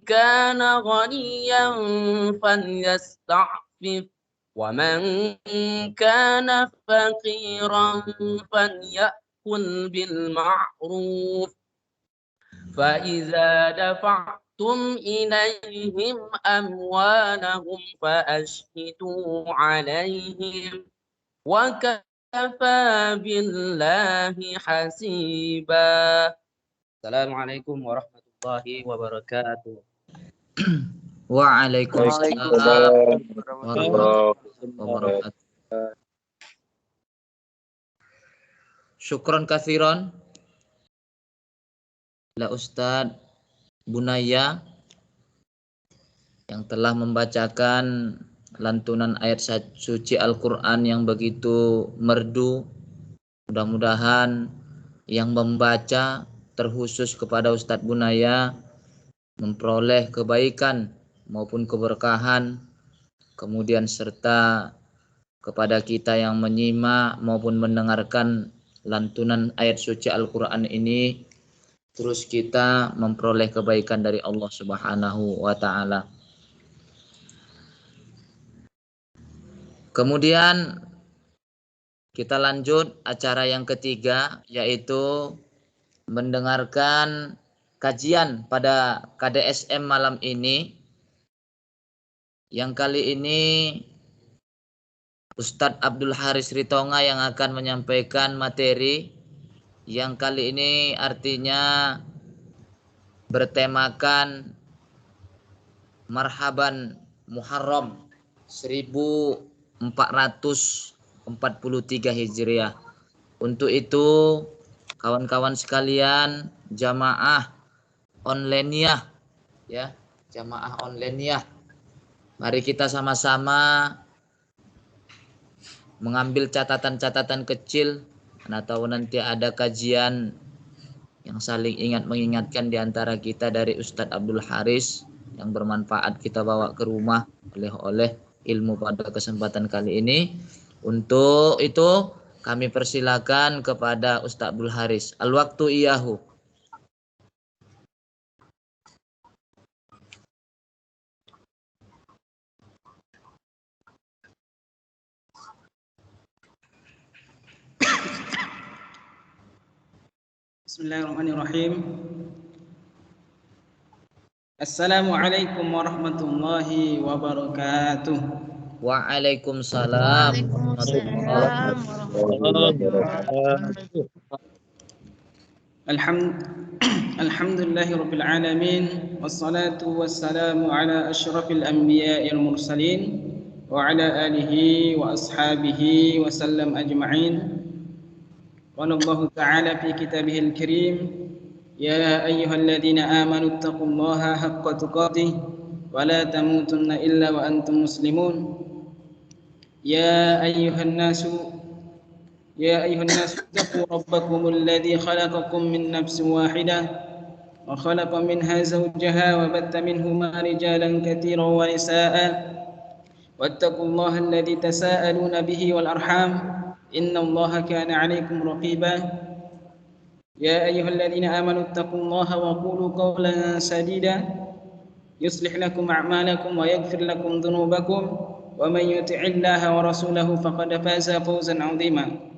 كان غنيا فليستعفف ومن كان فقيرا فليأكل بالمعروف فإذا دفعتم إليهم أموالهم فأشهدوا عليهم وكفى بالله حسيبا. السلام عليكم ورحمة الله وبركاته. Waalaikumsalam warahmatullahi wabarakatuh. Syukron katsiron la Ustadz Bunaya yang telah membacakan lantunan ayat suci Al-Quran yang begitu merdu. Mudah-mudahan yang membaca terkhusus kepada Ustadz Bunaya memperoleh kebaikan maupun keberkahan, kemudian serta kepada kita yang menyimak maupun mendengarkan lantunan ayat suci Al-Quran ini, terus kita memperoleh kebaikan dari Allah Subhanahu wa Ta'ala. Kemudian kita lanjut acara yang ketiga, yaitu mendengarkan kajian pada KDSM malam ini. Yang kali ini Ustadz Abdul Haris Ritonga yang akan menyampaikan materi yang kali ini artinya bertemakan Marhaban Muharram 1443 Hijriah. Untuk itu kawan-kawan sekalian jamaah online ya, jamaah online, mari kita sama-sama mengambil catatan-catatan kecil, karena tahu nanti ada kajian yang saling ingat mengingatkan di antara kita dari Ustadz Abdul Haris yang bermanfaat kita bawa ke rumah oleh ilmu pada kesempatan kali ini. Untuk itu kami persilakan kepada Ustadz Abdul Haris. Al-waktu iyahu. Bismillahirrahmanirrahim. Assalamualaikum warahmatullahi wabarakatuh. Waalaikumsalam warahmatullahi wabarakatuh. Alhamdulillahirabbil alamin wassalatu wassalamu ala asyrafil anbiya'il mursalin wa ala alihi wa ashabihi wa sallam ajma'in. Qala Allah Ta'ala fi kitabihil karim, ya ayyuhalladzina amanu taqullaha haqqa tuqatih wa la tamutunna illa wa antum muslimun. Ya ayyuhan nasu اتقوا ربكم الذي خلقكم من نفس واحدة وخلق منها زوجها وبث منهما رجالا كثيرا ونساء واتقوا الله الذي تساءلون به والأرحام إن الله كان عليكم رقيبا. يا أيها الذين آمنوا اتقوا الله وقولوا قولا سديدا يصلح لكم أعمالكم ويغفر لكم ذنوبكم ومن يطع الله ورسوله فقد فاز فوزا عظيما.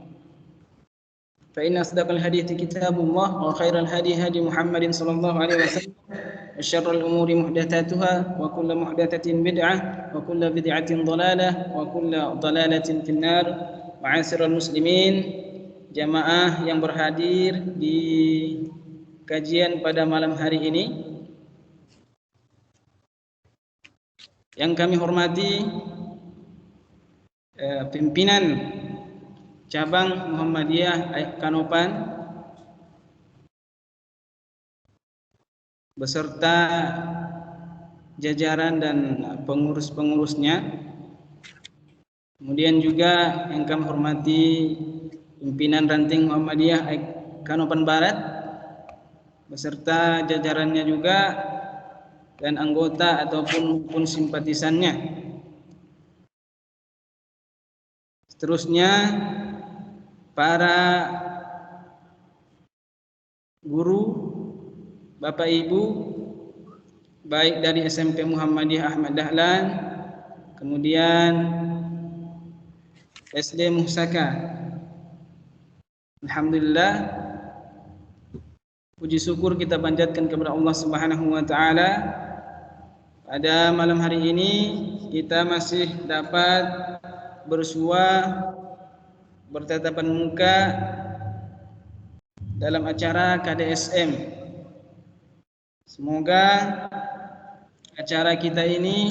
فإن أصدق الحديث كتاب الله وخير الهدي هدي محمد صلى الله عليه وسلم وشر الأمور محدثاتها وكل محدثة بدعة وكل بدعة ضلالة وكل ضلالة في النار. Ma'asyiral muslimin, jamaah yang berhadir di kajian pada malam hari ini, yang kami hormati pimpinan cabang Muhammadiyah Kanopan beserta jajaran dan pengurus-pengurusnya. Kemudian juga yang kami hormati pimpinan ranting Muhammadiyah Kanopan Barat beserta jajarannya juga dan anggota ataupun simpatisannya. Seterusnya para guru, Bapak Ibu baik dari SMP Muhammadiyah Ahmad Dahlan, kemudian SD Muhsaka. Alhamdulillah, puji syukur kita panjatkan kepada Allah Subhanahu wa taala. Pada malam hari ini kita masih dapat bersua, bertatapan muka dalam acara KDSM. Semoga acara kita ini,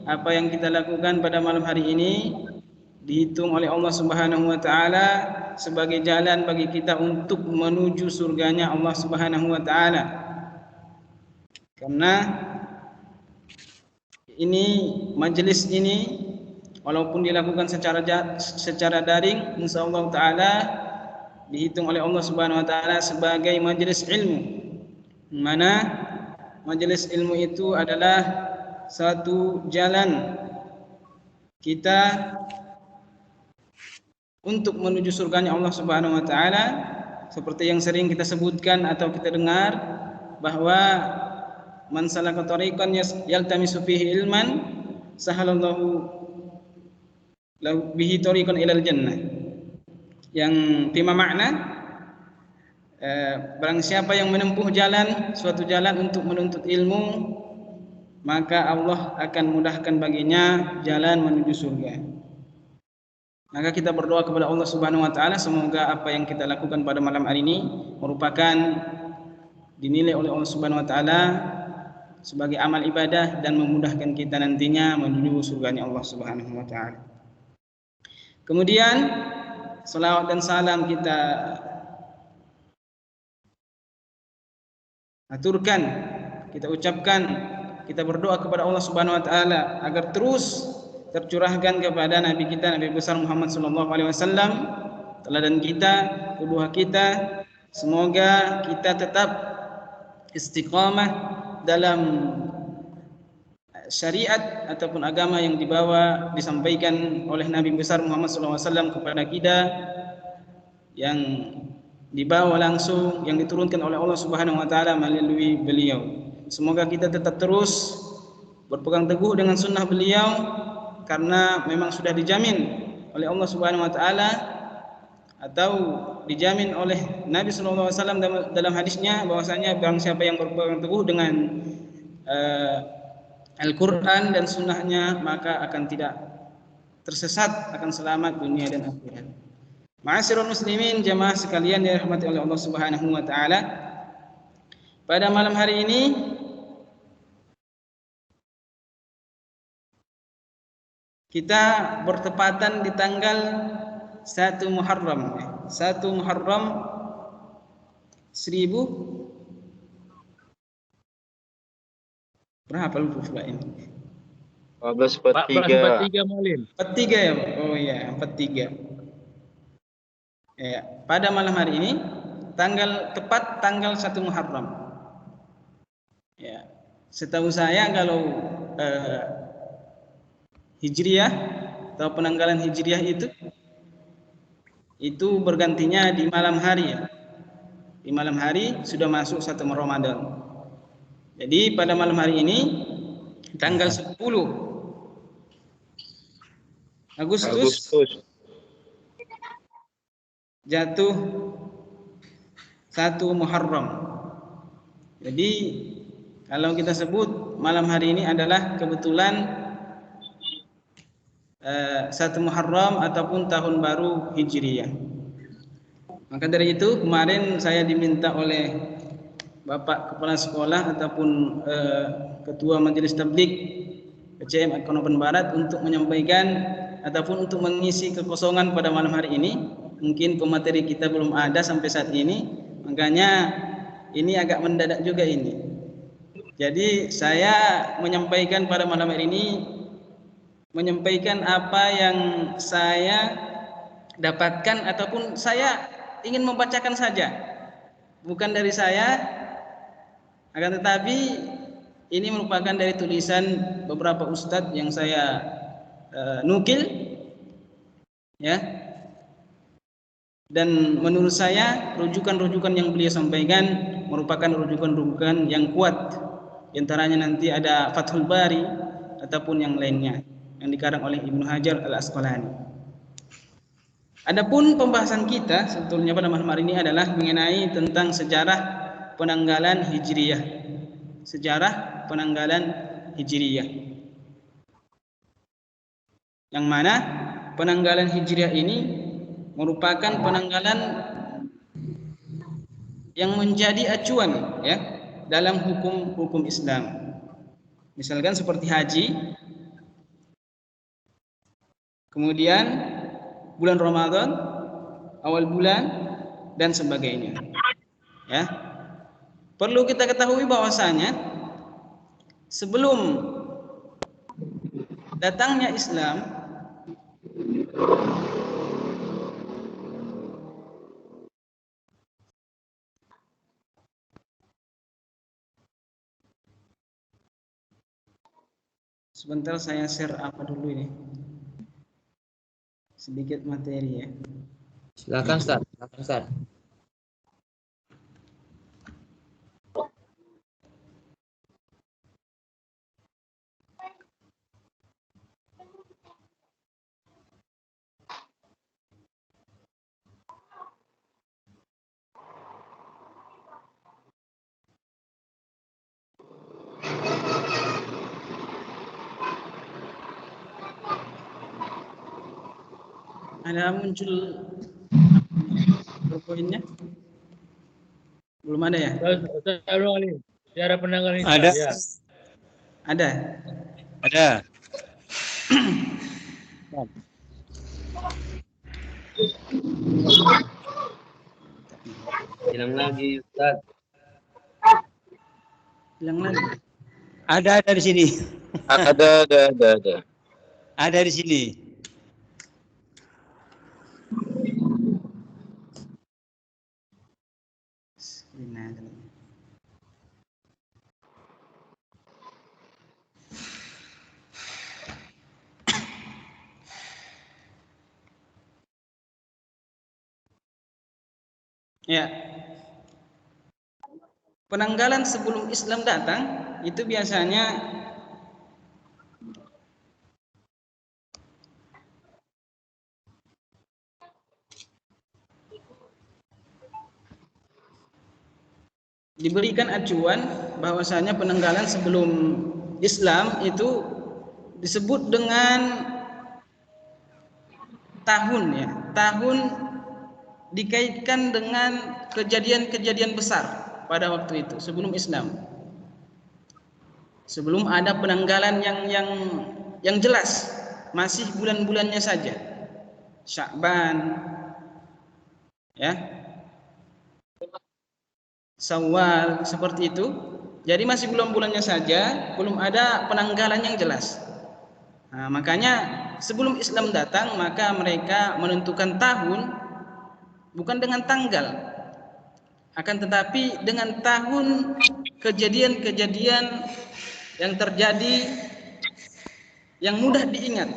apa yang kita lakukan pada malam hari ini, dihitung oleh Allah Subhanahu wa taala sebagai jalan bagi kita untuk menuju surganya Allah Subhanahu wa taala. Karena majelis ini walaupun dilakukan secara daring, insyaallah taala dihitung oleh Allah Subhanahu wa taala sebagai majelis ilmu. Mana majelis ilmu itu adalah satu jalan kita untuk menuju surganya Allah Subhanahu wa taala, seperti yang sering kita sebutkan atau kita dengar bahwa man salaka tariqan yaltamisu fihi ilman sahalallahu lahu bihi tariqan ilal jannah. Yang pima makna barang siapa yang menempuh suatu jalan untuk menuntut ilmu, maka Allah akan mudahkan baginya jalan menuju surga. Maka kita berdoa kepada Allah Subhanahu wa taala, semoga apa yang kita lakukan pada malam hari ini merupakan dinilai oleh Allah Subhanahu wa taala sebagai amal ibadah dan memudahkan kita nantinya menuju surganya Allah Subhanahu wa taala. Kemudian salawat dan salam kita aturkan, kita ucapkan, kita berdoa kepada Allah Subhanahu wa taala agar terus tercurahkan kepada Nabi kita, Nabi besar Muhammad sallallahu alaihi wasallam, teladan kita, kedua kita. Semoga kita tetap istiqamah dalam syariat ataupun agama yang disampaikan oleh Nabi besar Muhammad SAW kepada kita, yang dibawa langsung, yang diturunkan oleh Allah Subhanahu wa taala melalui beliau. Semoga kita tetap terus berpegang teguh dengan sunnah beliau, karena memang sudah dijamin oleh Allah Subhanahu wa taala atau dijamin oleh Nabi sallallahu alaihi wasallam dalam hadisnya bahwasanya barang siapa yang berpegang teguh dengan Al-Qur'an dan sunnahnya, maka akan tidak tersesat, akan selamat dunia dan akhirat. Ma'asyiral muslimin, jamaah sekalian yang dirahmati oleh Allah Subhanahu wa taala. Pada malam hari ini kita bertepatan di tanggal 1 Muharram. 1 Muharram 1000 berapa lupa pula ini? 1443 Maulin. 43 ya? Oh iya, 43. Ya, pada malam hari ini tepat tanggal 1 Muharram. Ya, setahu saya kalau Hijriyah atau penanggalan Hijriyah itu bergantinya di malam hari ya. Di malam hari sudah masuk 1 Ramadan. Jadi pada malam hari ini tanggal 10 Agustus jatuh 1 Muharram. Jadi kalau kita sebut malam hari ini adalah kebetulan 1 Muharram ataupun tahun baru Hijriyah. Maka dari itu kemarin saya diminta oleh Bapak Kepala Sekolah ataupun Ketua Majelis Tabligh PCM Ekonomen Barat untuk menyampaikan ataupun untuk mengisi kekosongan pada malam hari ini. Mungkin pemateri kita belum ada sampai saat ini, makanya ini agak mendadak juga ini. Jadi saya menyampaikan pada malam hari ini, menyampaikan apa yang saya dapatkan ataupun saya ingin membacakan saja, bukan dari saya, akan tetapi ini merupakan dari tulisan beberapa ustadz yang saya nukil, ya. Dan menurut saya rujukan-rujukan yang beliau sampaikan merupakan rujukan-rujukan yang kuat Di antaranya nanti ada Fathul Bari ataupun yang lainnya yang dikarang oleh Ibnu Hajar Al-Asqalani. Adapun pembahasan kita sebetulnya pada malam hari ini adalah mengenai tentang sejarah penanggalan Hijriyah. Sejarah penanggalan Hijriyah. Yang mana penanggalan Hijriyah ini merupakan penanggalan yang menjadi acuan ya dalam hukum Islam. Misalkan seperti haji, kemudian bulan Ramadan, awal bulan dan sebagainya. Ya. Perlu kita ketahui bahwasanya sebelum datangnya Islam, sebentar saya share apa dulu ini. Sedikit materi ya. Silakan Ustaz. Ada muncul poinnya? Belum ada ya? Sejarah penanggalan Ada. ya. Ada. Ada. Hilang lagi Ustaz. Hilang lagi. Ada di sini. Ada. Ada di sini. Ya. Penanggalan sebelum Islam datang itu biasanya diberikan acuan bahwasanya penanggalan sebelum Islam itu disebut dengan tahun ya. Tahun dikaitkan dengan kejadian-kejadian besar pada waktu itu sebelum Islam. Sebelum ada penanggalan yang jelas, masih bulan-bulannya saja. Sya'ban ya. Syawal seperti itu. Jadi masih belum bulannya saja, belum ada penanggalan yang jelas. Nah, makanya sebelum Islam datang maka mereka menentukan tahun bukan dengan tanggal, akan tetapi dengan tahun kejadian-kejadian yang terjadi yang mudah diingat.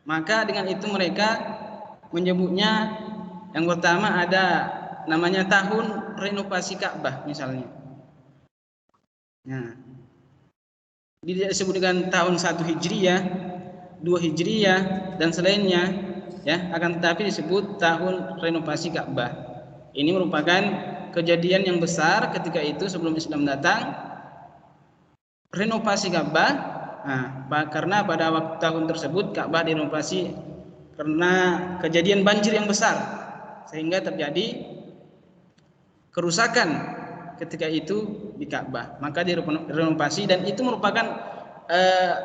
Maka dengan itu mereka menyebutnya yang pertama ada namanya tahun renovasi Ka'bah misalnya. Nah, disebut dengan tahun 1 Hijriyah, 2 Hijriyah dan selainnya. Ya, akan tetapi disebut tahun renovasi Ka'bah. Ini merupakan kejadian yang besar ketika itu sebelum Islam datang. Renovasi Ka'bah. Nah, karena pada waktu tahun tersebut Ka'bah direnovasi karena kejadian banjir yang besar sehingga terjadi kerusakan ketika itu di Ka'bah. Maka direnovasi dan itu merupakan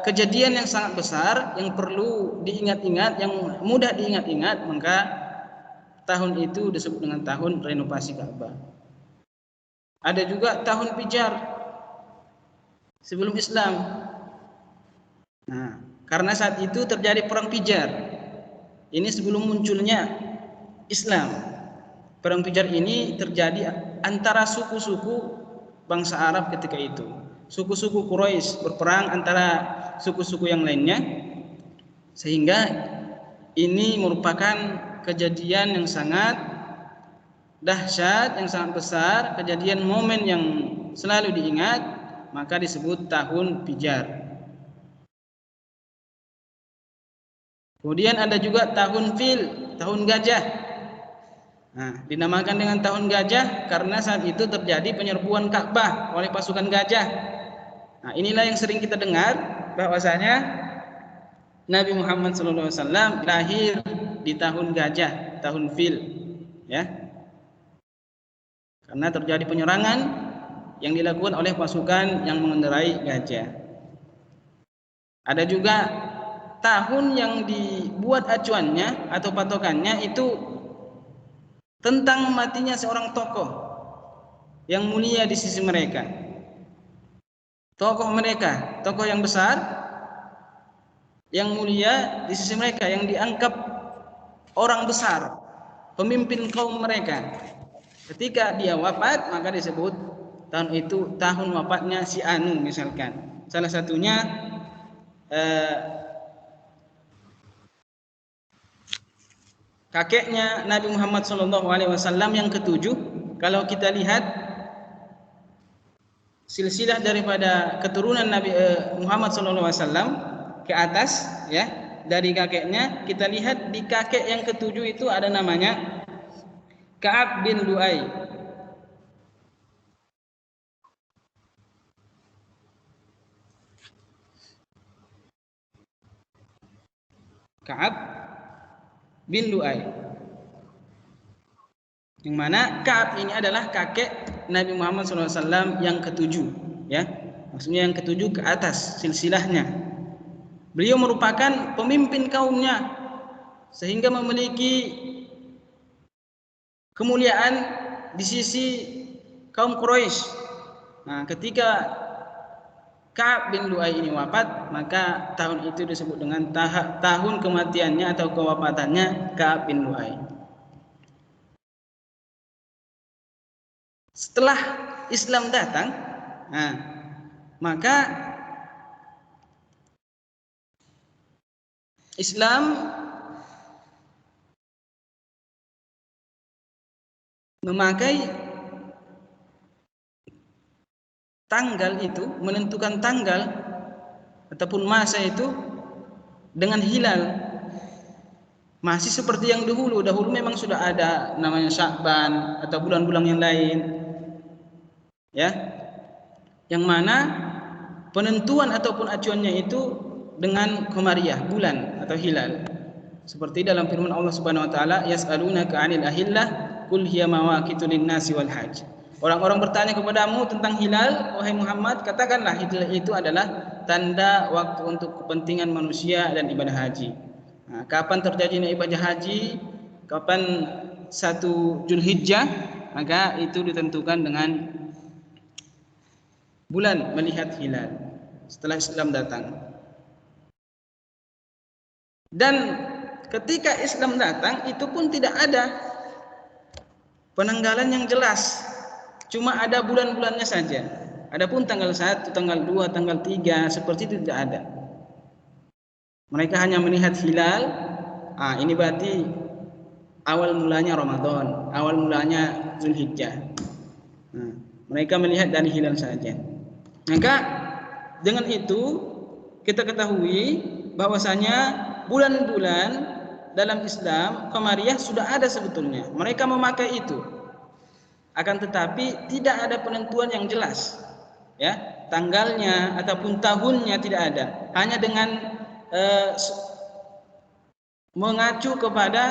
kejadian yang sangat besar yang perlu diingat-ingat, yang mudah diingat-ingat, maka tahun itu disebut dengan tahun renovasi Ka'bah. Ada juga tahun Pijar sebelum Islam. Nah, karena saat itu terjadi perang Pijar. Ini sebelum munculnya Islam. Perang Pijar ini terjadi antara suku-suku bangsa Arab ketika itu. Suku-suku Quraisy berperang antara suku-suku yang lainnya, sehingga ini merupakan kejadian yang sangat dahsyat, yang sangat besar, kejadian momen yang selalu diingat maka disebut tahun pijar. Kemudian ada juga tahun fil, tahun gajah. Nah, dinamakan dengan tahun gajah karena saat itu terjadi penyerbuan Ka'bah oleh pasukan gajah. Nah, inilah yang sering kita dengar bahwasanya Nabi Muhammad SAW lahir di tahun gajah, tahun fil, ya. Karena terjadi penyerangan yang dilakukan oleh pasukan yang mengendarai gajah. Ada juga tahun yang dibuat acuannya atau patokannya itu tentang matinya seorang tokoh yang mulia di sisi mereka. Tokoh mereka, tokoh yang besar, yang mulia di sisi mereka, yang dianggap orang besar, pemimpin kaum mereka. Ketika dia wafat, maka disebut tahun itu tahun wafatnya si Anu misalkan. Salah satunya kakeknya Nabi Muhammad SAW yang ketujuh. Kalau kita lihat silsilah daripada keturunan Nabi Muhammad SAW ke atas, ya, dari kakeknya, kita lihat di kakek yang ketujuh itu ada namanya Ka'ab bin Lu'ay. Ka'ab bin Lu'ay, yang mana Ka'ab ini adalah kakek Nabi Muhammad SAW yang ketujuh, ya, maksudnya yang ketujuh ke atas silsilahnya. Beliau merupakan pemimpin kaumnya sehingga memiliki kemuliaan di sisi kaum Quraisy. Nah, ketika Ka'ab bin Lu'ay ini wafat, maka tahun itu disebut dengan tahun kematiannya atau kewafatannya Ka'ab bin Lu'ay. Setelah Islam datang, nah, maka Islam memakai tanggal itu, menentukan tanggal ataupun masa itu dengan hilal. Masih seperti yang dahulu memang sudah ada namanya Sya'ban atau bulan-bulan yang lain, ya, yang mana penentuan ataupun acuannya itu dengan qamariyah, bulan atau hilal. Seperti dalam firman Allah Subhanahu wa taala, yas'alunaka 'anil ahillah qul hiya mawaqitu lin-nasi wal hajj. Orang-orang bertanya kepadamu tentang hilal, wahai Muhammad, katakanlah hilal itu adalah tanda waktu untuk kepentingan manusia dan ibadah haji. Nah, kapan terjadinya ibadah haji, kapan 1 Zulhijjah, maka itu ditentukan dengan bulan melihat hilal setelah Islam datang. Dan ketika Islam datang, itu pun tidak ada penanggalan yang jelas, cuma ada bulan-bulannya saja. Adapun tanggal 1, tanggal 2, tanggal 3 seperti itu tidak ada. Mereka hanya melihat hilal. Ini berarti awal mulanya Ramadan, awal mulanya Zulhijjah. Mereka melihat dari hilal saja. Maka dengan itu kita ketahui bahwasanya bulan-bulan dalam Islam qamariyah sudah ada sebetulnya. Mereka memakai itu. Akan tetapi tidak ada penentuan yang jelas, ya, tanggalnya ataupun tahunnya tidak ada. Hanya dengan mengacu kepada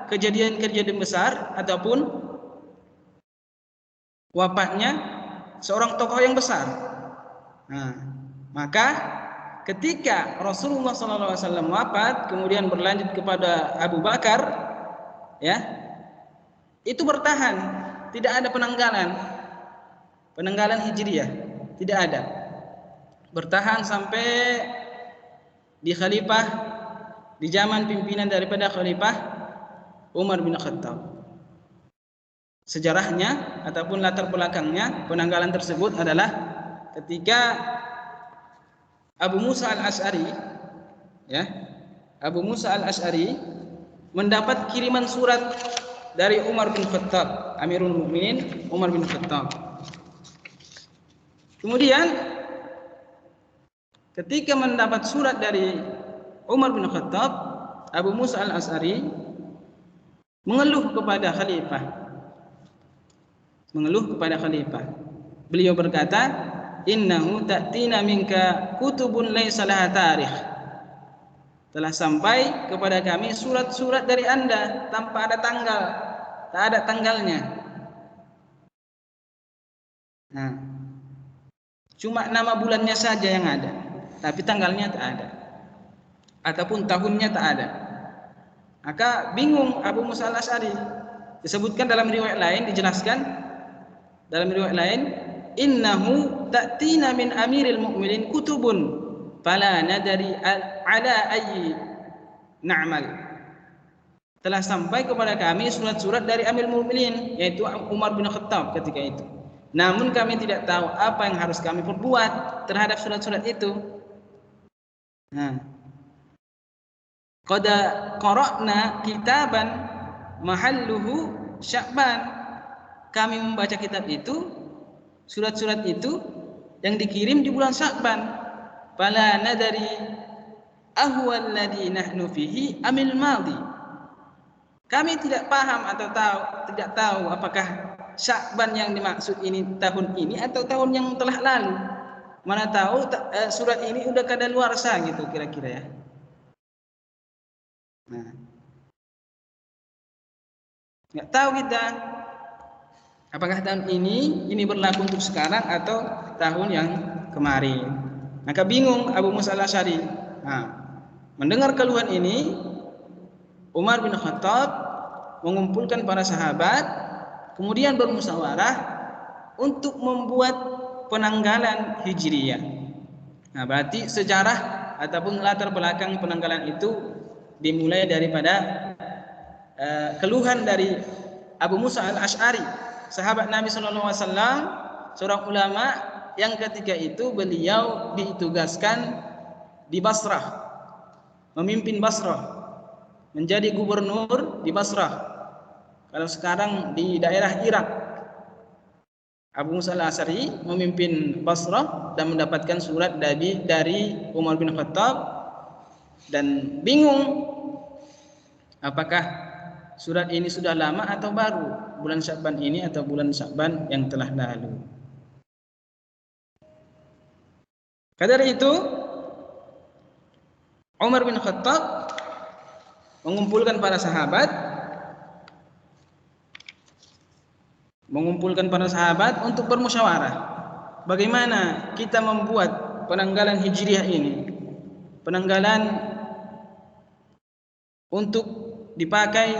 kejadian-kejadian besar ataupun wafatnya seorang tokoh yang besar. Nah, maka ketika Rasulullah SAW wafat, kemudian berlanjut kepada Abu Bakar, ya, itu bertahan, tidak ada penanggalan hijriyah, tidak ada, bertahan sampai di khalifah, di zaman pimpinan daripada khalifah Umar bin Khattab. Sejarahnya ataupun latar belakangnya penanggalan tersebut adalah ketika Abu Musa al-Asy'ari, ya, Abu Musa al-Asy'ari mendapat kiriman surat dari Umar bin Khattab, Amirul Mukminin Umar bin Khattab. Kemudian ketika mendapat surat dari Umar bin Khattab, Abu Musa al-Asy'ari mengeluh kepada khalifah. Beliau berkata, innahu ta'tina minka kutubun laysa laha tarikh. Telah sampai kepada kami surat-surat dari Anda tanpa ada tanggal, tak ada tanggalnya. Nah, cuma nama bulannya saja yang ada, tapi tanggalnya tak ada, ataupun tahunnya tak ada. Maka bingung Abu Musa al-Asy'ari. Disebutkan dalam riwayat lain, dijelaskan dalam riwayat lain, innahu ta'tina min amiril mu'minin kutubun fala nadari ala ayyi na'mal. Telah sampai kepada kami surat-surat dari Amirul Mukminin, yaitu Umar bin Khattab ketika itu. Namun kami tidak tahu apa yang harus kami perbuat terhadap surat-surat itu. Nah, qad qara'na kitaban mahalluhu Sya'ban. Kami membaca kitab itu, surat-surat itu yang dikirim di bulan Sya'ban. Fala nadari ahwal ladzi nahnu fihi amil madhi. Kami tidak paham atau tidak tahu apakah Sya'ban yang dimaksud ini tahun ini atau tahun yang telah lalu. Mana tahu surat ini udah kadaluarsa gitu kira-kira ya. Nah, nggak tahu kita apakah tahun ini berlaku untuk sekarang atau tahun yang kemarin. Maka bingung Abu Musa al-Asy'ari. Nah, mendengar keluhan ini, Umar bin Khattab mengumpulkan para sahabat, kemudian bermusyawarah untuk membuat penanggalan Hijriyah. Nah, berarti sejarah ataupun latar belakang penanggalan itu dimulai daripada keluhan dari Abu Musa al-Asy'ari, sahabat Nabi SAW, seorang ulama yang ketika itu beliau ditugaskan di Basrah, memimpin Basrah, menjadi gubernur di Basrah. Kalau sekarang di daerah Irak, Abu Musa al-Asy'ari memimpin Basrah dan mendapatkan surat dari Umar bin Khattab dan bingung apakah surat ini sudah lama atau baru, bulan Sya'ban ini atau bulan Sya'ban yang telah lalu. Dari itu Umar bin Khattab mengumpulkan para sahabat untuk bermusyawarah. Bagaimana kita membuat penanggalan Hijriah ini? Penanggalan untuk dipakai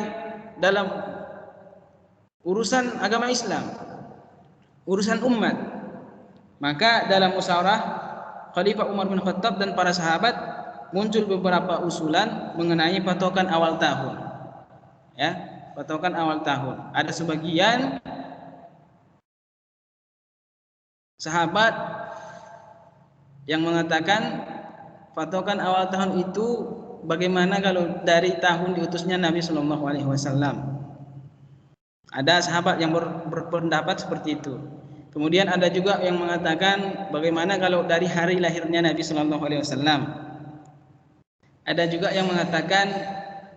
dalam urusan agama Islam, urusan umat. Maka dalam musyawarah Khalifah Umar bin Khattab dan para sahabat muncul beberapa usulan mengenai patokan awal tahun. Ya, patokan awal tahun. Ada sebagian sahabat yang mengatakan patokan awal tahun itu bagaimana kalau dari tahun diutusnya Nabi Shallallahu Alaihi Wasallam. Ada sahabat yang berpendapat seperti itu. Kemudian ada juga yang mengatakan bagaimana kalau dari hari lahirnya Nabi Shallallahu Alaihi Wasallam. Ada juga yang mengatakan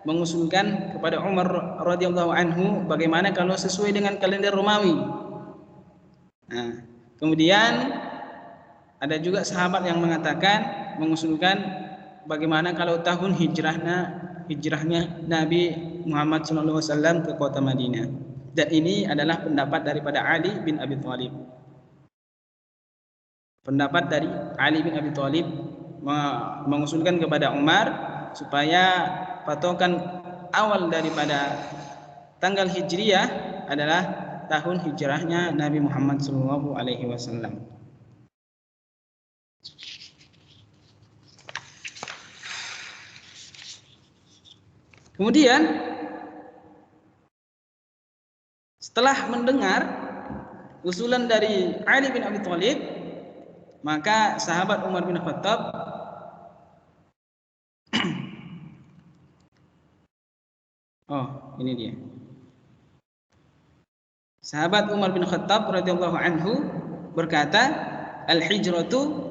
mengusulkan kepada Umar radhiyallahu anhu bagaimana kalau sesuai dengan kalender Romawi. Nah, kemudian ada juga sahabat yang mengatakan mengusulkan bagaimana kalau tahun hijrahnya Nabi Muhammad SAW ke kota Madinah. Dan ini adalah pendapat daripada Ali bin Abi Thalib. Pendapat dari Ali bin Abi Thalib mengusulkan kepada Umar supaya patokan awal daripada tanggal Hijriyah adalah tahun hijrahnya Nabi Muhammad SAW. Kemudian setelah mendengar usulan dari Ali bin Abi Thalib, maka sahabat Umar bin Khattab ini dia. Sahabat Umar bin Khattab radhiyallahu anhu berkata, "Al-hijratu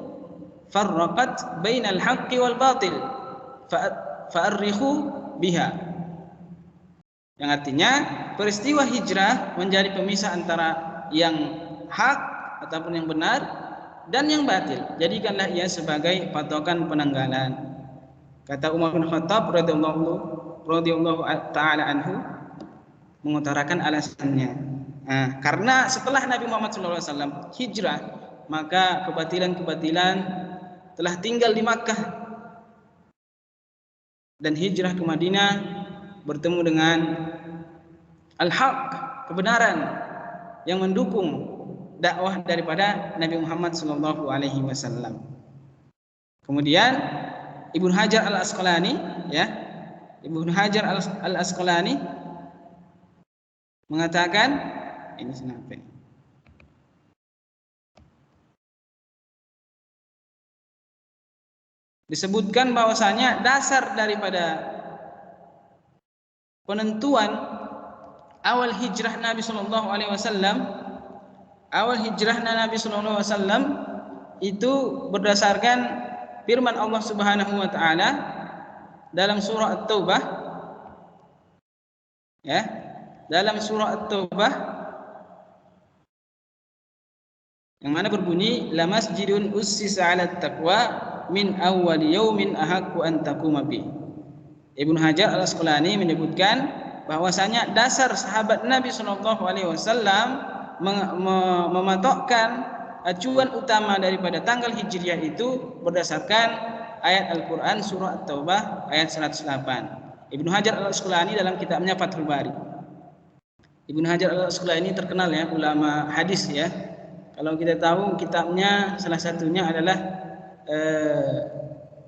farraqat bainal haqqi wal batil fa'arikhu biha. Yang artinya peristiwa hijrah menjadi pemisah antara yang hak ataupun yang benar dan yang batil. Jadikanlah ia sebagai patokan penanggalan. Kata Umar bin Khattab radhiyallahu taala anhu mengutarakan alasannya. Nah, karena setelah Nabi Muhammad SAW hijrah, maka kebatilan-kebatilan telah tinggal di Makkah dan hijrah ke Madinah bertemu dengan al-haq, kebenaran yang mendukung dakwah daripada Nabi Muhammad SAW. Kemudian Ibnu Hajar al-Asqalani, ya, Ibnu Hajar al-Asqalani mengatakan, ini kenapa? Disebutkan bahwasanya dasar daripada penentuan awal hijrah Nabi Sallallahu Alaihi Wasallam, awal hijrah Nabi Sallallahu Alaihi Wasallam itu berdasarkan firman Allah Subhanahu Wa Taala dalam surah At-Taubah, ya, dalam surah At-Taubah yang mana berbunyi la masjidun ussisa 'alat taqwa min awwal yaumin ahaqqu an taquma bi. Ibnu Hajar al-Asqalani menyebutkan bahwasanya dasar sahabat Nabi Shallallahu Alaihi Wasallam mematokkan acuan utama daripada tanggal hijriah itu berdasarkan ayat Al-Quran surah At-Taubah ayat 108. Ibnu Hajar al-Asqalani dalam kitabnya Fathul Bari. Ibnu Hajar al-Asqalani terkenal, ya, ulama hadis, ya. Kalau kita tahu kitabnya salah satunya adalah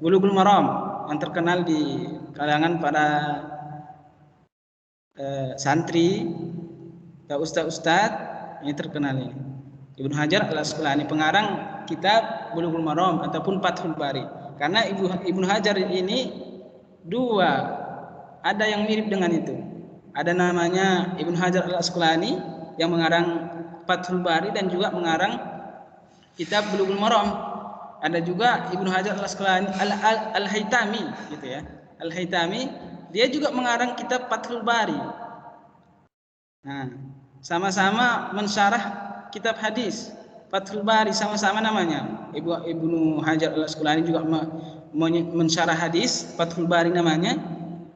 Bulughul Maram yang terkenal di kalangan para santri dan ustaz-ustaz, ini terkenal ini. Ibnu Hajar al-Asqalani pengarang kitab Bulughul Maram ataupun Fathul Bari. Karena Ibnu Hajar ini dua, ada yang mirip dengan itu. Ada namanya Ibnu Hajar al-Asqalani yang mengarang Fathul Bari dan juga mengarang kitab Bulughul Maram. Ada juga Ibnu Hajar al-Asqalani al-Haytami, gitu ya. Al-Haytami dia juga mengarang kitab Fathul Bari. Nah, sama-sama mensyarah kitab hadis Fathul Bari, sama-sama namanya. Ibnu Hajar al-Asqalani juga mensyarah hadis Fathul Bari namanya.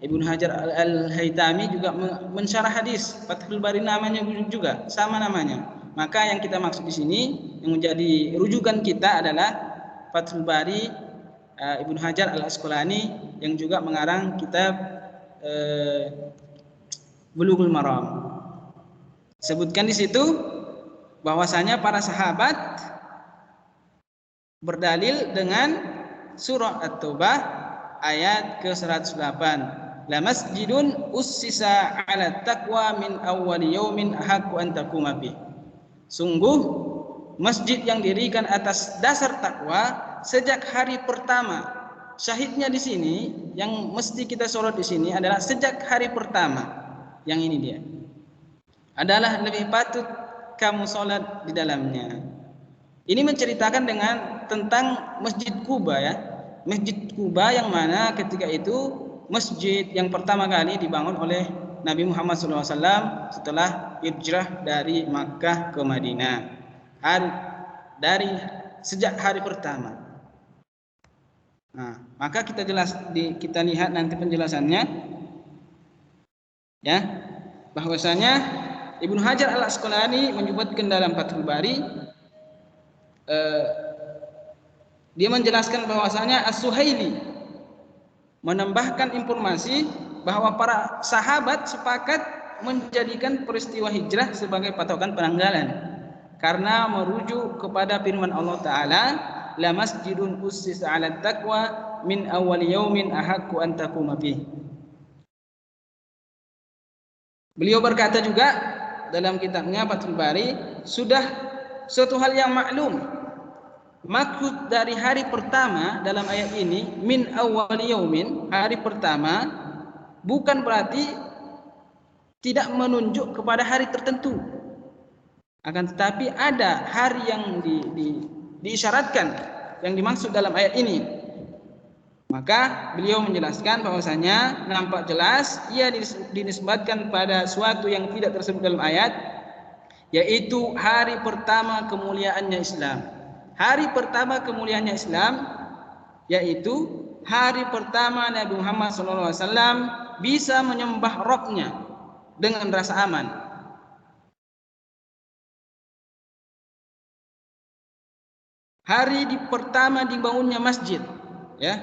Ibnu Hajar al-Haytami juga mensyarah hadis Fathul Bari namanya juga, sama namanya. Maka yang kita maksud di sini yang menjadi rujukan kita adalah Fathul Bari Ibnu Hajar al-Asqalani yang juga mengarang kitab Bulughul Maram. Sebutkan di situ bahwasanya para sahabat berdalil dengan surah At-Taubah ayat ke-108. La masjidun ussisa 'ala taqwa min awwal yaumin ahaqqu an taquma bih. Sungguh masjid yang didirikan atas dasar takwa sejak hari pertama. Syahidnya di sini yang mesti kita sorot di sini adalah sejak hari pertama. Yang ini dia. Adalah lebih patut kamu sholat di dalamnya. Ini menceritakan tentang Masjid Quba, ya. Masjid Quba yang mana ketika itu masjid yang pertama kali dibangun oleh Nabi Muhammad SAW setelah hijrah dari Makkah ke Madinah. Sejak hari pertama. Nah, maka kita lihat nanti penjelasannya, ya, bahwasanya Ibnu Hajar al-Asqalani menyebutkan dalam Fathul Bari, dia menjelaskan bahwasanya As-Suhaili menambahkan informasi bahwa para sahabat sepakat menjadikan peristiwa hijrah sebagai patokan penanggalan karena merujuk kepada firman Allah Ta'ala, la masjidun ussisa 'ala taqwa min awwal yaumin ahaqqu an taquma bih. Beliau berkata juga dalam kitabnya Fathul Bari, sudah suatu hal yang maklum, maksud dari hari pertama dalam ayat ini min awwal yaumin, hari pertama, bukan berarti tidak menunjuk kepada hari tertentu. Akan tetapi ada hari yang diisyaratkan yang dimaksud dalam ayat ini. Maka beliau menjelaskan bahwasanya nampak jelas ia dinisbatkan pada suatu yang tidak tersebut dalam ayat, yaitu hari pertama kemuliaannya Islam. Hari pertama kemuliaannya Islam yaitu hari pertama Nabi Muhammad SAW bisa menyembah Rabb-Nya dengan rasa aman. Hari pertama dibangunnya masjid, ya,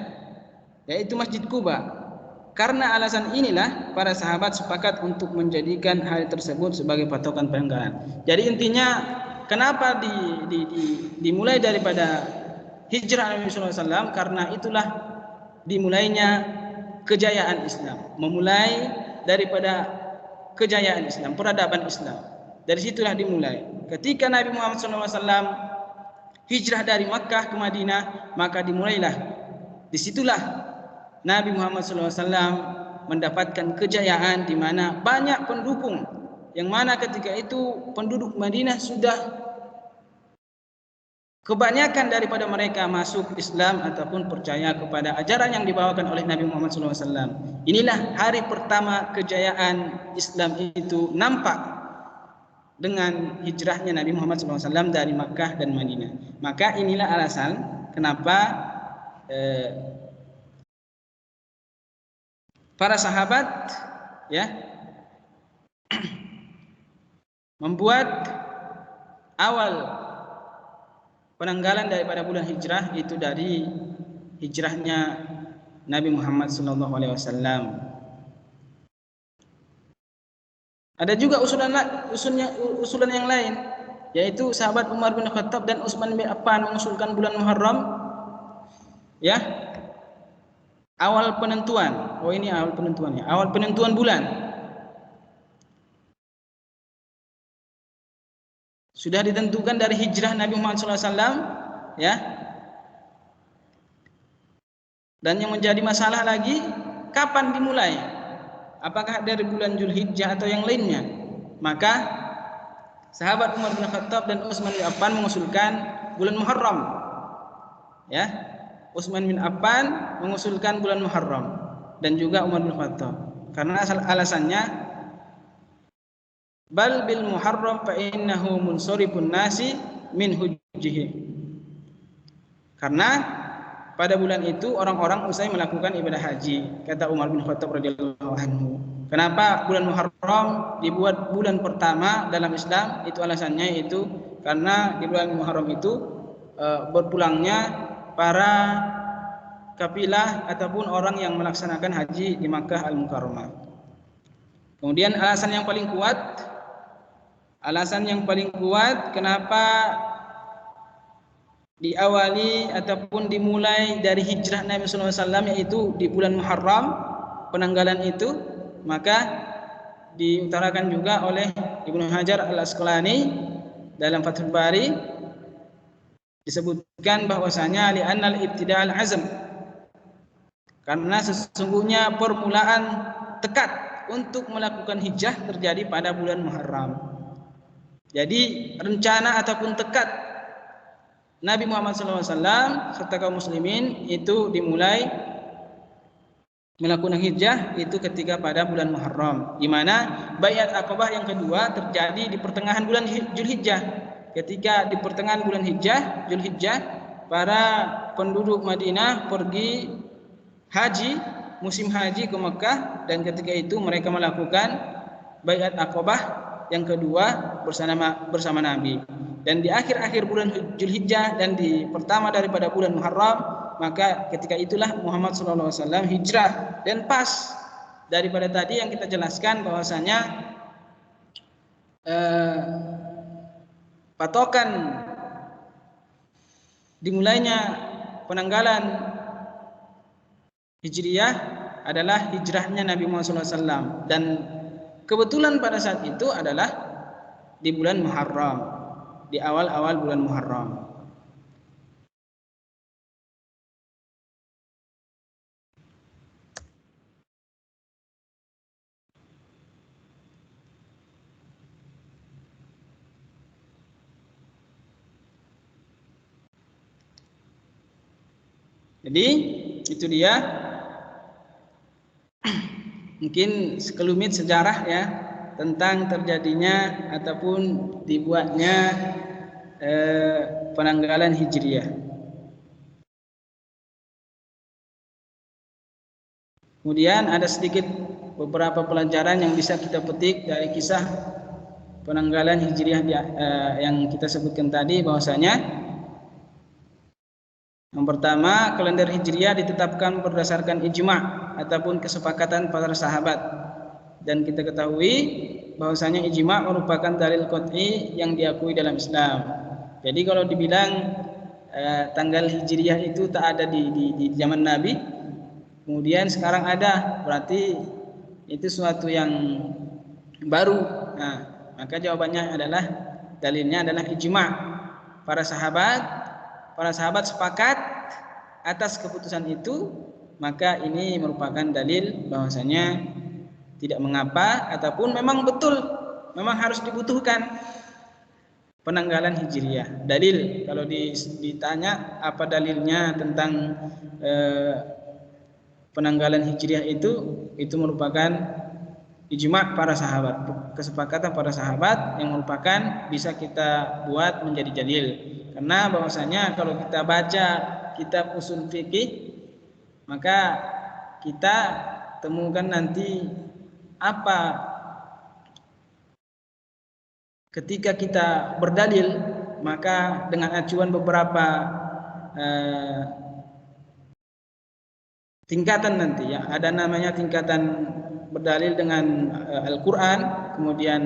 yaitu Masjid Kuba. Karena alasan inilah para sahabat sepakat untuk menjadikan hari tersebut sebagai patokan penanggalan. Jadi intinya kenapa dimulai daripada hijrah Nabi SAW? Karena itulah dimulainya kejayaan Islam. Memulai daripada kejayaan Islam, peradaban Islam. Dari situlah dimulai. Ketika Nabi Muhammad SAW hijrah dari Makkah ke Madinah, maka dimulailah. Disitulah Nabi Muhammad SAW mendapatkan kejayaan di mana banyak pendukung, yang mana ketika itu penduduk Madinah sudah kebanyakan daripada mereka masuk Islam ataupun percaya kepada ajaran yang dibawakan oleh Nabi Muhammad SAW. Inilah hari pertama kejayaan Islam itu nampak dengan hijrahnya Nabi Muhammad SAW dari Makkah dan Madinah. Maka inilah alasan kenapa para sahabat, ya, membuat awal penanggalan daripada bulan hijrah itu dari hijrahnya Nabi Muhammad SAW. Ada juga usulan yang lain, yaitu sahabat Umar bin Khattab dan Utsman bin Affan mengusulkan bulan Muharram, ya, awal penentuan. Oh, ini awal penentuannya, awal penentuan bulan. Sudah ditentukan dari hijrah Nabi Muhammad SAW, ya. Dan yang menjadi masalah lagi, kapan dimulai? Apakah dari bulan Zulhijjah atau yang lainnya? Maka sahabat Umar bin Khattab dan Utsman bin Affan mengusulkan bulan Muharram, ya. Utsman bin Affan mengusulkan bulan Muharram dan juga Umar bin Khattab. Karena alasannya, bal bil Muharram fa innahu munsarifun nasi min hujjihi. Karena pada bulan itu orang-orang usai melakukan ibadah haji, kata Umar bin Khattab radhiyallahu anhu. Kenapa bulan Muharram dibuat bulan pertama dalam Islam? Itu alasannya itu karena di bulan Muharram itu berpulangnya para kafilah ataupun orang yang melaksanakan haji di Makkah Al-Mukarramah. Kemudian alasan yang paling kuat kenapa diawali ataupun dimulai dari hijrah Nabi SAW yaitu di bulan Muharram penanggalan itu, maka diutarakan juga oleh Ibnu Hajar Al-Asqalani dalam Fathul Bari, disebutkan bahwasanya li'annal ibtida'al azm, karena sesungguhnya permulaan tekad untuk melakukan hijrah terjadi pada bulan Muharram. Jadi rencana ataupun tekad Nabi Muhammad SAW serta kaum muslimin itu dimulai melakukan hijrah itu ketika pada bulan Muharram, di mana Baiat Aqabah yang kedua terjadi di pertengahan bulan Zulhijjah. Ketika di pertengahan bulan Zulhijjah, para penduduk Madinah pergi haji, musim haji ke Mekah, dan ketika itu mereka melakukan Baiat Aqabah yang kedua bersama Nabi. Dan di akhir-akhir bulan Zulhijjah dan di pertama daripada bulan Muharram, maka ketika itulah Muhammad SAW hijrah. Dan pas daripada tadi yang kita jelaskan bahwasanya patokan dimulainya penanggalan Hijriyah adalah hijrahnya Nabi Muhammad SAW, dan kebetulan pada saat itu adalah di bulan Muharram, di awal-awal bulan Muharram. Jadi itu dia mungkin sekelumit sejarah ya tentang terjadinya ataupun dibuatnya penanggalan Hijriah. Kemudian ada sedikit beberapa pelajaran yang bisa kita petik dari kisah penanggalan Hijriah yang kita sebutkan tadi, bahwasanya yang pertama, kalender Hijriah ditetapkan berdasarkan ijma' ataupun kesepakatan para sahabat. Dan kita ketahui bahwasanya ijma' merupakan dalil qat'i yang diakui dalam Islam. Jadi kalau dibilang tanggal Hijriah itu tak ada di zaman Nabi, kemudian sekarang ada, berarti itu suatu yang baru. Nah, maka jawabannya adalah dalilnya adalah ijma'. Para sahabat sepakat atas keputusan itu, maka ini merupakan dalil bahwasanya tidak mengapa ataupun memang betul, memang harus dibutuhkan penanggalan Hijriah. Dalil, kalau ditanya apa dalilnya tentang penanggalan Hijriah itu merupakan ijma' para sahabat, kesepakatan para sahabat yang merupakan bisa kita buat menjadi dalil. Karena bahwasanya kalau kita baca kitab usul fikih, maka kita temukan nanti apa ketika kita berdalil, maka dengan acuan beberapa tingkatan nanti ya, ada namanya tingkatan berdalil dengan Al-Quran, kemudian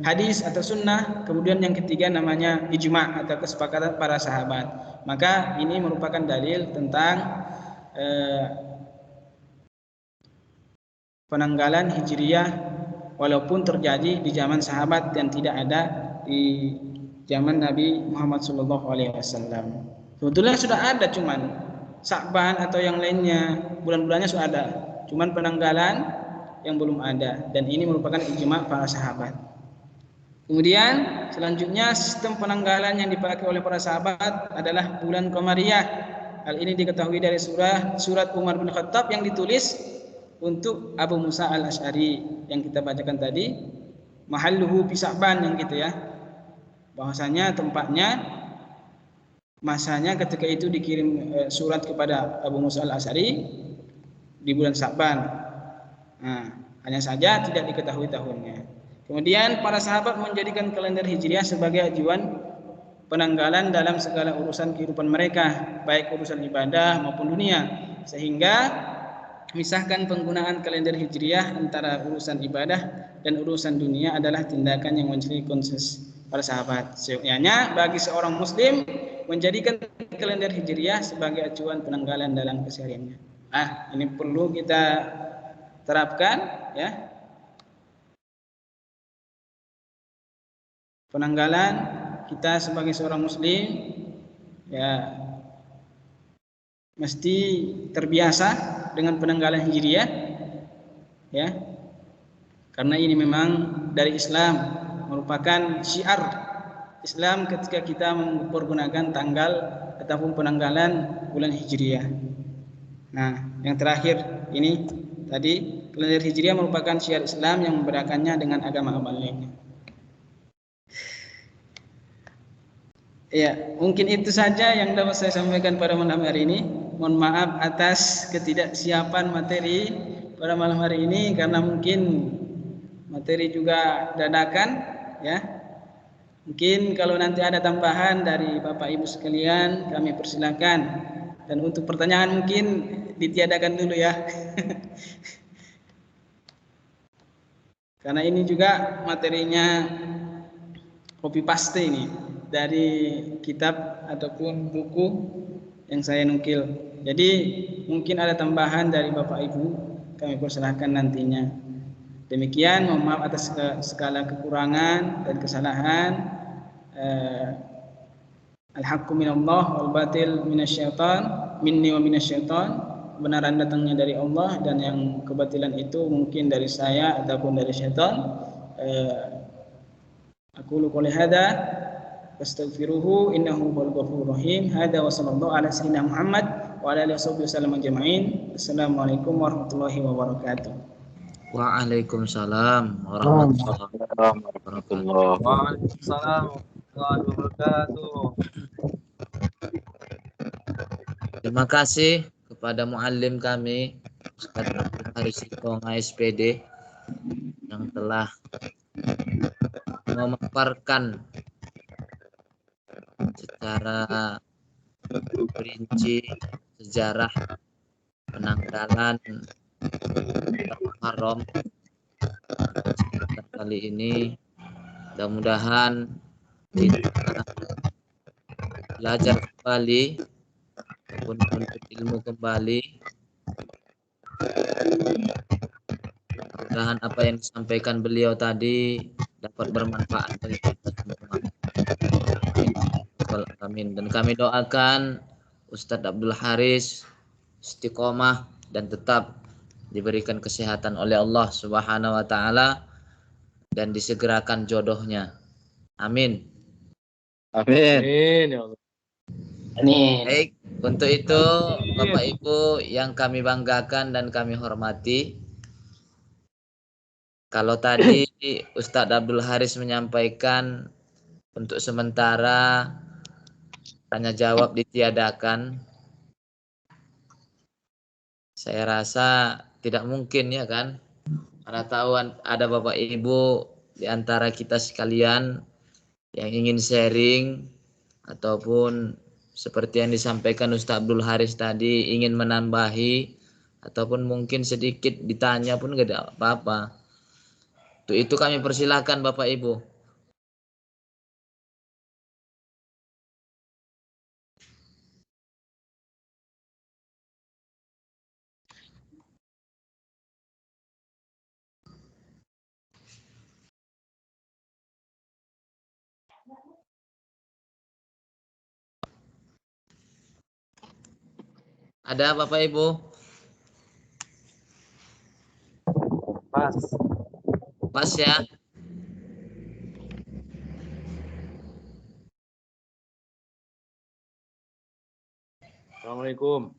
hadis atau sunnah, kemudian yang ketiga namanya ijma' atau kesepakatan para sahabat. Maka ini merupakan dalil tentang penanggalan Hijriah walaupun terjadi di zaman sahabat dan tidak ada di zaman Nabi Muhammad SAW. Sebetulnya sudah ada, cuman Sa'ban atau yang lainnya bulan-bulannya sudah ada, cuman penanggalan yang belum ada, dan ini merupakan ijma' para sahabat. Kemudian selanjutnya sistem penanggalan yang dipakai oleh para sahabat adalah bulan Qamariyah. Hal ini diketahui dari surat Umar bin Khattab yang ditulis untuk Abu Musa al-Asy'ari yang kita bacakan tadi, mahalluhu fi Sa'ban, yang gitu ya. Bahwasanya tempatnya, masanya ketika itu dikirim surat kepada Abu Musa al-Asy'ari di bulan Sa'ban. Nah, hanya saja tidak diketahui tahunnya. Kemudian para sahabat menjadikan kalender Hijriah sebagai ajuan penanggalan dalam segala urusan kehidupan mereka, baik urusan ibadah maupun dunia, sehingga misahkan penggunaan kalender Hijriah antara urusan ibadah dan urusan dunia adalah tindakan yang mencuri konsensus para sahabat. Seyogyanya bagi seorang muslim menjadikan kalender Hijriah sebagai acuan penanggalan dalam kesehariannya. Ini perlu kita terapkan ya. Penanggalan kita sebagai seorang muslim ya mesti terbiasa dengan penanggalan Hijriah ya. Karena ini memang dari Islam, merupakan syiar Islam ketika kita mempergunakan tanggal ataupun penanggalan bulan Hijriah. Nah, yang terakhir ini tadi, kalender Hijriah merupakan syiar Islam yang membedakannya dengan agama-agama lainnya. Ya, mungkin itu saja yang dapat saya sampaikan pada malam hari ini. Mohon maaf atas ketidaksiapan materi pada malam hari ini, karena mungkin materi juga dadakan ya. Mungkin kalau nanti ada tambahan dari Bapak Ibu sekalian, kami persilakan. Dan untuk pertanyaan mungkin ditiadakan dulu ya. Karena ini juga materinya copy paste ini dari kitab ataupun buku yang saya nukil. Jadi mungkin ada tambahan dari Bapak Ibu, kami persilahkan nantinya. Demikian, mohon maaf atas segala kekurangan dan kesalahan. Al-haqqu minallah wal batil minasyaitan, minni wa minasyaitan. Kebenaran datangnya dari Allah dan yang kebatilan itu mungkin dari saya ataupun dari syaitan. Aku qouli hadza fastaghfiruhu innahu huwal ghafurur rahim. Hada wa sallallahu ala sayyidina Muhammad wa ala alihi wasallam ajma'in. Assalamualaikum warahmatullahi wabarakatuh. Waalaikumsalam warahmatullahi wabarakatuh. Waalaikumsalam warahmatullahi wabarakatuh. Terima kasih kepada muallim kami Ustaz Abdul Haris Sitonga SPD yang telah memaparkan secara rinci sejarah penanggalan Muharram kali ini. Mudah-mudahan kita belajar kembali ataupun menuntut ilmu kembali. Mudah-mudahan apa yang disampaikan beliau tadi dapat bermanfaat bagi kita semua. Amin. Dan kami doakan Ustadz Abdul Haris istiqomah dan tetap diberikan kesehatan oleh Allah Subhanahu wa taala dan disegerakan jodohnya. Amin. Amin. Amin ya Allah. Amin. Baik, untuk itu Bapak Ibu yang kami banggakan dan kami hormati, kalau tadi Ustadz Abdul Haris menyampaikan untuk sementara tanya jawab ditiadakan, saya rasa tidak mungkin ya kan, karena tahu ada Bapak Ibu di antara kita sekalian yang ingin sharing ataupun seperti yang disampaikan Ustaz Abdul Haris tadi ingin menambahi ataupun mungkin sedikit ditanya pun tidak apa-apa. Untuk itu kami persilahkan Bapak Ibu. Ada Bapak Ibu? Pas. Pas ya. Assalamualaikum.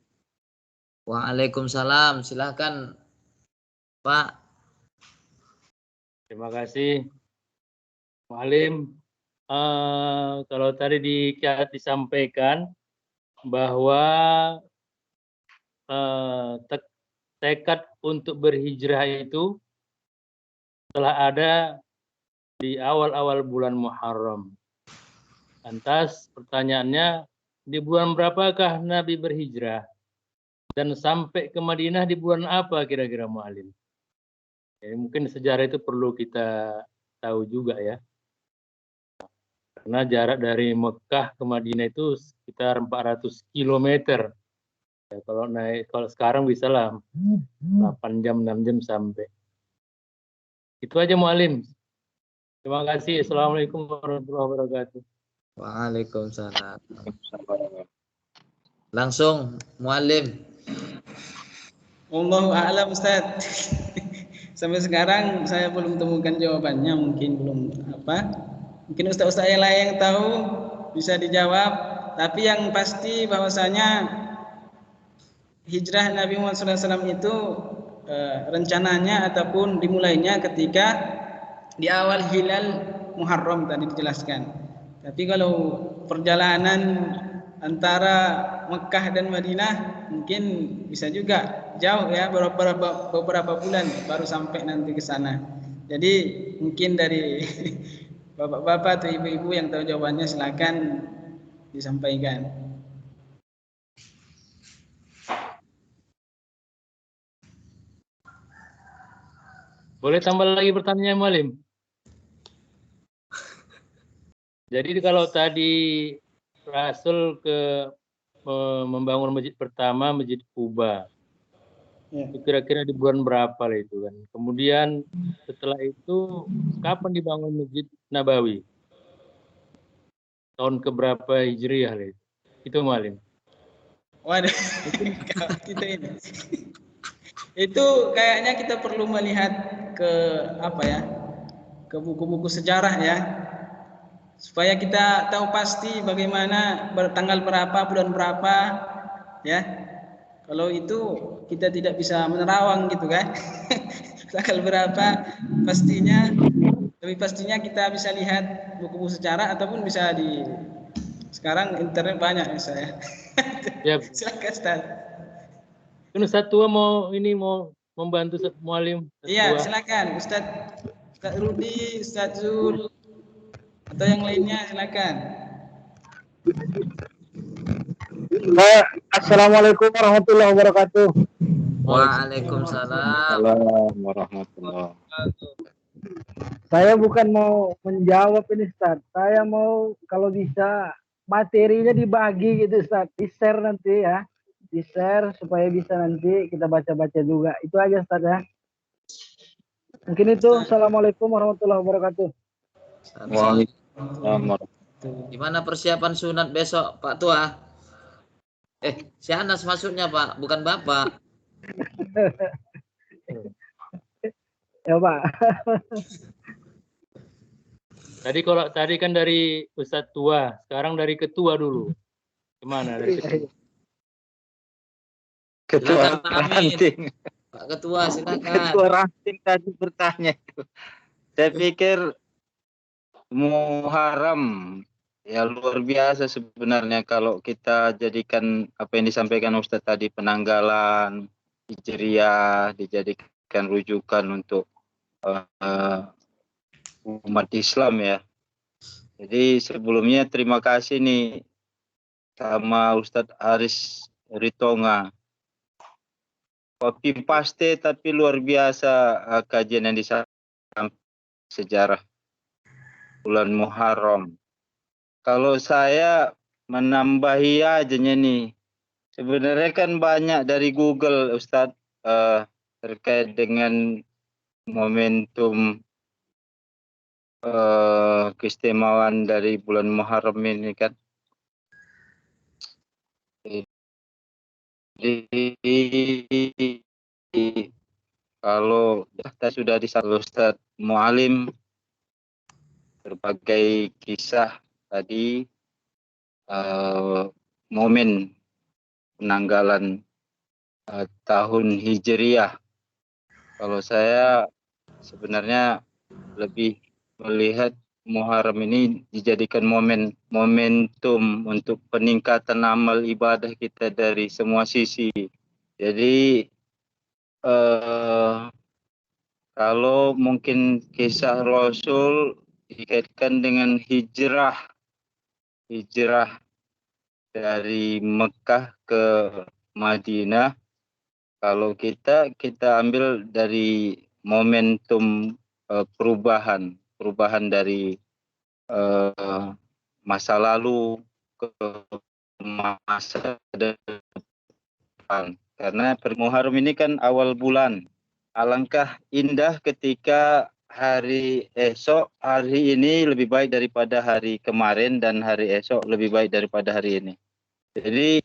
Waalaikumsalam. Silakan Pak. Terima kasih, Muallim. Kalau tadi disampaikan bahwa tekad untuk berhijrah itu telah ada di awal-awal bulan Muharram. Lantas pertanyaannya, di bulan berapakah Nabi berhijrah? Dan sampai ke Madinah di bulan apa kira-kira Muallim? Jadi mungkin sejarah itu perlu kita tahu juga ya. Karena jarak dari Mekah ke Madinah itu sekitar 400 km. Ya, kalau sekarang bisa lah 8 jam, 6 jam sampai. Itu aja Muallim. Terima kasih. Assalamualaikum warahmatullahi wabarakatuh. Waalaikumsalam. Langsung Muallim. Wallahu a'lam Ustaz. Sampai sekarang saya belum temukan jawabannya, mungkin belum apa. Mungkin ustaz-ustaz yang lain yang tahu bisa dijawab. Tapi yang pasti bahwasanya hijrah Nabi Muhammad SAW itu rencananya ataupun dimulainya ketika di awal hilal Muharram tadi dijelaskan. Tapi kalau perjalanan antara Mekah dan Madinah mungkin bisa juga jauh ya, beberapa bulan baru sampai nanti ke sana. Jadi mungkin dari bapak-bapak atau ibu-ibu yang tahu jawabannya silakan disampaikan. Boleh tambah lagi pertanyaan Muallim? Jadi kalau tadi Rasul membangun masjid pertama, Masjid Kuba. Ya. Itu kira-kira di bulan berapa lah itu kan. Kemudian setelah itu kapan dibangun Masjid Nabawi? Tahun keberapa Hijriah lah itu? Itu Muallim. Waduh, kita ini. Itu kayaknya kita perlu melihat ke apa ya? Ke buku-buku sejarah ya. supaya kita tahu pasti bagaimana tanggal berapa, bulan berapa, ya. Kalau itu kita tidak bisa menerawang gitu kan. Tanggal berapa pastinya, lebih pastinya kita bisa lihat buku-buku sejarah ataupun bisa di sekarang internet banyak misalnya. Ya, Silakan Ustaz. kan Ustaz tua mau membantu Mualim. Iya, silakan Ustaz Rudi, Ustaz Zul atau yang lainnya silakan. Assalamualaikum warahmatullahi wabarakatuh. Waalaikumsalam. Assalamualaikum warahmatullahi Saya bukan mau menjawab ini Ustaz. Saya mau kalau bisa materinya dibagi gitu Ustaz. Di-share nanti ya. Di-share supaya bisa nanti kita baca-baca juga. Itu aja Ustaz ya. Mungkin itu. Assalamualaikum warahmatullahi wabarakatuh. wabarakatuh. Gimana persiapan sunat besok Pak Tua? Si Anas maksudnya Pak, bukan Bapak. Ya Pak. Tadi kan dari Ustadz tua, sekarang dari ketua dulu. Gimana dari ketua? Ketua Silakan, Pak Amin. ranting. Pak Ketua silakan. Ketua ranting tadi bertanya itu. Saya pikir Muharram ya luar biasa sebenarnya kalau kita jadikan apa yang disampaikan Ustadz tadi, penanggalan Hijriah dijadikan rujukan untuk umat Islam ya. Jadi sebelumnya terima kasih nih sama Ustadz Aris Ritonga. Copy paste tapi luar biasa kajian yang disampaikan sejarah bulan Muharram. Kalau saya menambahi aja nih, sebenarnya kan banyak dari Google Ustadz terkait dengan momentum keistimewaan dari bulan Muharram ini kan. Jadi kalau data sudah disampaikan Ustadz Mualim berbagai kisah tadi, momen penanggalan tahun Hijriah. Kalau saya sebenarnya lebih melihat Muharram ini dijadikan momentum untuk peningkatan amal ibadah kita dari semua sisi. Jadi kalau mungkin kisah Rasul dikaitkan dengan hijrah dari Mekah ke Madinah, kalau kita ambil dari momentum perubahan dari masa lalu ke masa depan. Karena Muharram ini kan awal bulan. Alangkah indah ketika hari ini lebih baik daripada hari kemarin dan hari esok lebih baik daripada hari ini. Jadi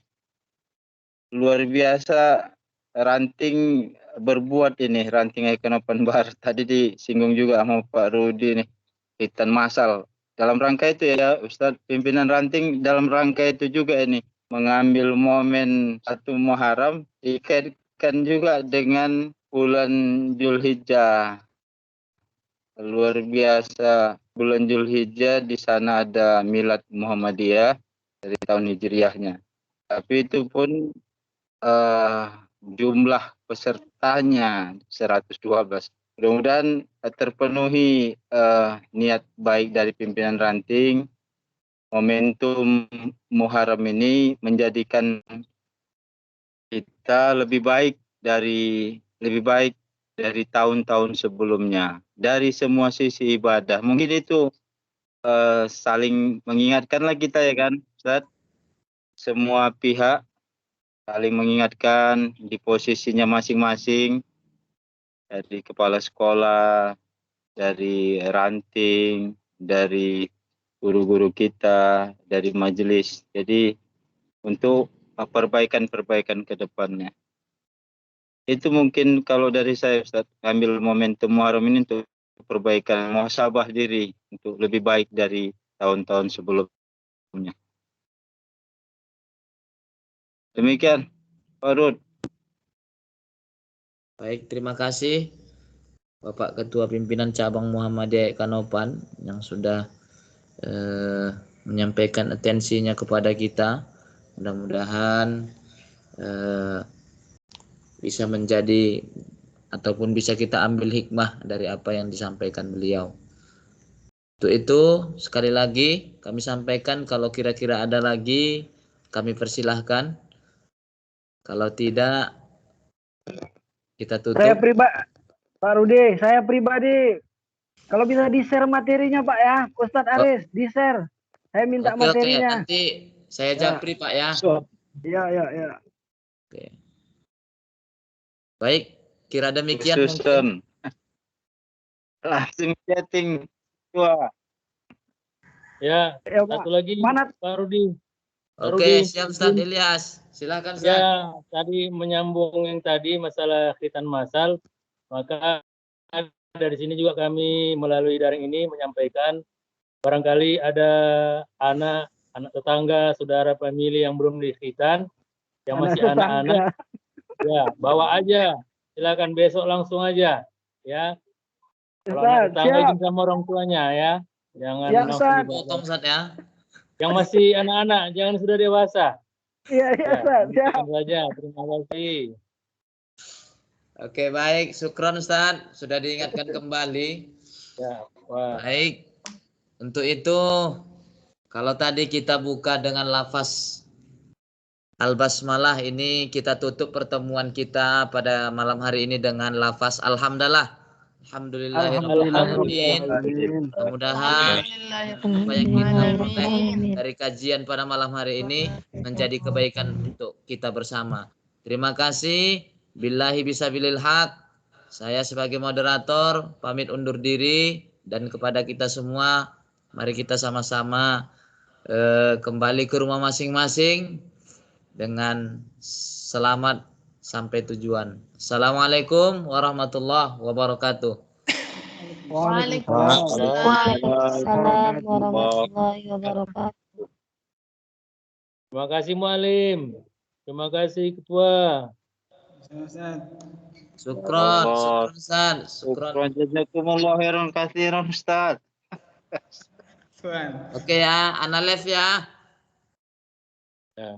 luar biasa ranting berbuat ini, ranting Ekonopan Bar. Tadi disinggung juga sama Pak Rudi nih, Hitan Masal. Dalam rangka itu ya Ustadz, pimpinan ranting dalam rangka itu juga ini, mengambil momen 1 Muharram dikaitkan juga dengan bulan Zulhijjah. Luar biasa, bulan Zulhijjah di sana ada Milad Muhammadiyah dari tahun Hijriahnya. Tapi itu pun jumlah pesertanya 112. Mudah-mudahan terpenuhi niat baik dari pimpinan ranting. Momentum Muharram ini menjadikan kita lebih baik dari tahun-tahun sebelumnya dari semua sisi ibadah. Mungkin itu saling mengingatkanlah kita ya kan, Ustaz? Semua pihak saling mengingatkan di posisinya masing-masing, dari kepala sekolah, dari ranting, dari guru-guru kita, dari majelis. Jadi untuk perbaikan ke depannya. Itu mungkin kalau dari saya Ustaz, ambil momentum Muharram ini untuk perbaikan muhasabah diri, untuk lebih baik dari tahun-tahun sebelumnya. Demikian, Pak Rud. Baik, terima kasih Bapak Ketua Pimpinan Cabang Muhammadiyah Kanopan yang sudah menyampaikan atensinya kepada kita. Mudah-mudahan bisa menjadi ataupun bisa kita ambil hikmah dari apa yang disampaikan beliau. Untuk itu sekali lagi kami sampaikan, kalau kira-kira ada lagi kami persilahkan. Kalau tidak kita tutup. Pak Rudi, saya pribadi kalau bisa di-share materinya Pak ya, Ustadz Aris, di-share. Saya minta materinya. Nanti saya japri Pak ya. Iya. Oke. Baik, kira demikian Susun. Langsung chatting. Wah. Ya, Pak. satu lagi Pak Rudi. Oke, siap Ustaz Ilyas. Silakan Ustaz. Ya, tadi menyambung yang tadi masalah khitan masal, maka dari sini juga kami melalui daring ini menyampaikan barangkali ada anak tetangga, saudara famili yang belum dikhitan, yang masih anak-anak, ya bawa aja. Silakan besok langsung aja, ya. Kalau anak tetangga izin sama orang tuanya ya, jangan langsung dipotong Ustaz ya. Yang masih anak-anak, jangan sudah dewasa. Iya, Ustaz. Siap saja. Terima kasih. Oke, baik. Syukron Ustaz, sudah diingatkan kembali. Ya, wah. Baik. Untuk itu, kalau tadi kita buka dengan lafaz Al-Basmalah, ini kita tutup pertemuan kita pada malam hari ini dengan lafaz Alhamdulillah. Alhamdulillahirrahmanirrahim. Mudah-mudahan apa yang kita peroleh dari kajian pada malam hari ini menjadi kebaikan untuk kita bersama. Terima kasih. Billahi bisabilil haq. Saya sebagai moderator pamit undur diri, dan kepada kita semua mari kita sama-sama kembali ke rumah masing-masing dengan selamat sampai tujuan. Assalamualaikum warahmatullahi wabarakatuh. Waalaikumsalam warahmatullahi wabarakatuh. Terima kasih Mualim. Terima kasih Ketua. Syukron Ustaz. Syukron jazakumullah khairan katsiran Ustaz. Oke ya, ana live ya. Ya.